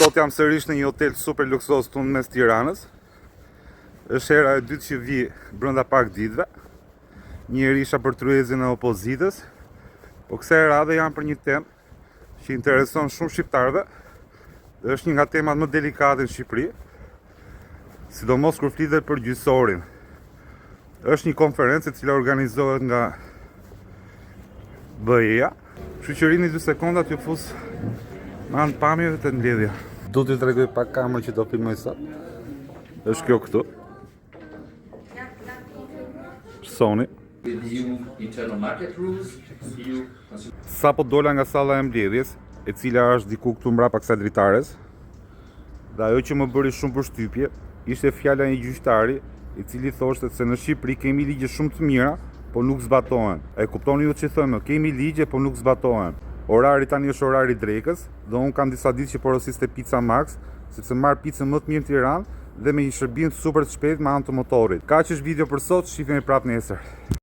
Sot jam sërish në një hotel super luksos të mes Tiranës. Është hera e dytë që vi brenda pak ditëve. Një herë isha për tryezin e opozitës, po kësaj radhe jam për një temë që intereson shumë shqiptarëve. Është një nga temat më delikate në Shqipëri, sidomos kur flitet për gjyqësorin. Është një konferencë e cila organizohet nga BE-ja. Shoqërini 2 sekonda t'ju fus në anë pamjeve të mbledhja. Do t'ju tregoj pak kamerë që do filmoj sot. Është kjo këtu. Sony. Sa po dola nga salla e mbledhjes, e cila është diku këtu mbrapa kësaj dritares, dhe ajo që më bëri shumë përshtypje, ishte fjala e një gjyqtari, i cili thoshte se në Shqipëri kemi ligje shumë të mira, po nuk zbatohen. E kuptoni ju që thëmë, kemi ligje, po nuk zbatohen. Orari tani është orari drekës, dhe unë kam disa ditë që porosiste Pizza Max, sepse marr picën më të mirë në Tiranë dhe me një shërbim super të shpejtë me anë të motorit. Kaq është video për sot, shihemi prapë nesër.